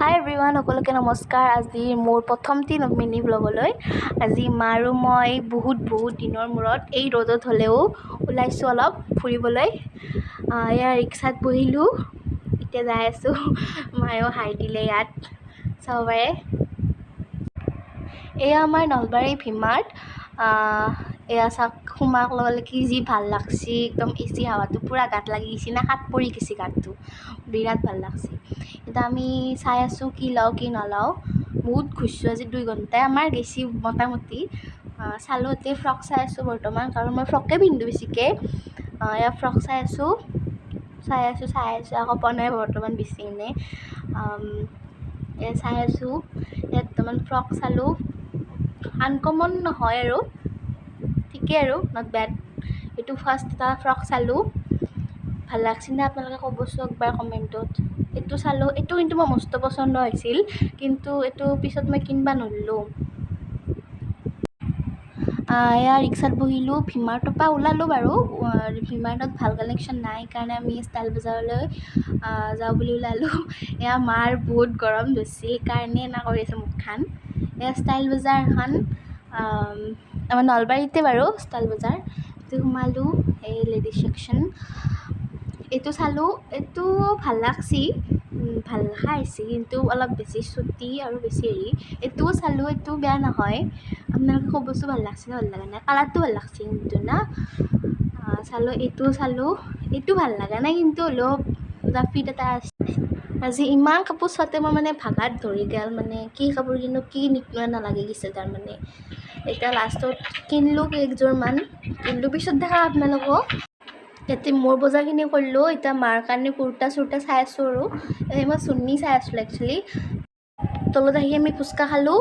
হাই everyone, সকলোকে নমস্কাৰ। আজি মোৰ প্ৰথমটি মিনি ব্লগলৈ আজি মা আৰু মই বহুত দিনৰ মূৰত এই ৰ'দত হ'লেও ওলাইছোঁ অলপ ফুৰিবলৈ। এয়া ৰিক্সাত বহিলোঁ, এতিয়া যাই আছোঁ। মায়েও হাই দিলে ইয়াত চাব পাৰে। এয়া আমাৰ নলবাৰী ভি-মাৰ্ট। এয়া চাওক, সোমাক লগে যি ভাল লাগছি, একদম এচি হাৱাটো পূৰা গাত লাগি গৈছে না, কাট পৰি গৈছে গাটো, বিৰাট ভাল লাগছে। এতিয়া আমি চাই আছোঁ কি লওঁ কি নলওঁ। বহুত ঘূৰিছোঁ আজি 2 ঘণ্টাই আমাৰ গেছি মোটামুটি। চালোঁ এতিয়া ফ্ৰক চাই আছোঁ বৰ্তমান, কাৰণ মই ফ্ৰকে পিন্ধোঁ বেছিকৈ। এয়া ফ্ৰক চাই আছোঁ আকৌ পোৱা নাই বৰ্তমান বেছি এনে। এয়া চাই আছোঁ, ইয়াত বৰ্তমান ফ্ৰক চালোঁ। আনকমন নহয় আৰু ঠিকেই আৰু, নট বেড। এইটো ফাৰ্ষ্ট এটা ফ্ৰক চালোঁ, ভাল লাগছি নে আপোনালোকে ক'বচোন একবাৰ কমেণ্টত। এইটো চালোঁ, এইটো কিন্তু মোৰ মস্ত পচন্দ হৈছিল, কিন্তু এইটো পিছত মই কিনিব নোৱাৰিলোঁ। এয়া ৰিক্সাত বহিলোঁ, ভি-মাৰ্টৰ পৰা ওলালোঁ বাৰু। ভি-মাৰ্টত ভাল কালেকশ্যন নাই, সেইকাৰণে আমি ষ্টাইল বজাৰলৈ যাওঁ বুলি ওলালোঁ। এয়া মাৰ বহুত গৰম ধৰিছিল, সেইকাৰণে এনে কৰি আছে মুখখন। এয়া ষ্টাইল বজাৰ এখন আমাৰ নলবাৰীতে বাৰু ষ্টাইল বজাৰ। এইটো সোমালোঁ, এই লেডিজ ছেকশ্যন। এইটো চালোঁ, এইটো ভাল লাগছি, ভাল লগা হৈছে, কিন্তু অলপ বেছি চুটি আৰু বেছি হেৰি। এইটোও চালোঁ, এইটোও বেয়া নহয়। আপোনালোকে ক'বচোন ভাল লাগছি নে ভাল লগা নাই। কালাৰটো ভাল লাগছি কিন্তু না। চালোঁ, এইটোও চালোঁ, এইটো ভাল লগা নাই, কিন্তু হ'লেও ফিট এটা আছে। আজি ইমান কাপোৰ চাওঁতে মই মানে ভাগাত ধৰি গ'ল, মানে কি কাপোৰ কিনো কি নিকিনা নালাগি গৈছে তাৰমানে। এতিয়া লাষ্টত কিনিলোঁ কেইযোৰমান, কিন্তু পিছত দেখা আপোনালোকক। ইয়াতে মোৰ বজাৰখিনি কৰিলোঁ, এতিয়া মাৰ কাৰণে কুৰ্তা চুৰ্তা চাই আছোঁ আৰু মই চুন্নি চাই আছিলোঁ একচুৱেলি। তলত আহি আমি ফুচকা খালোঁ।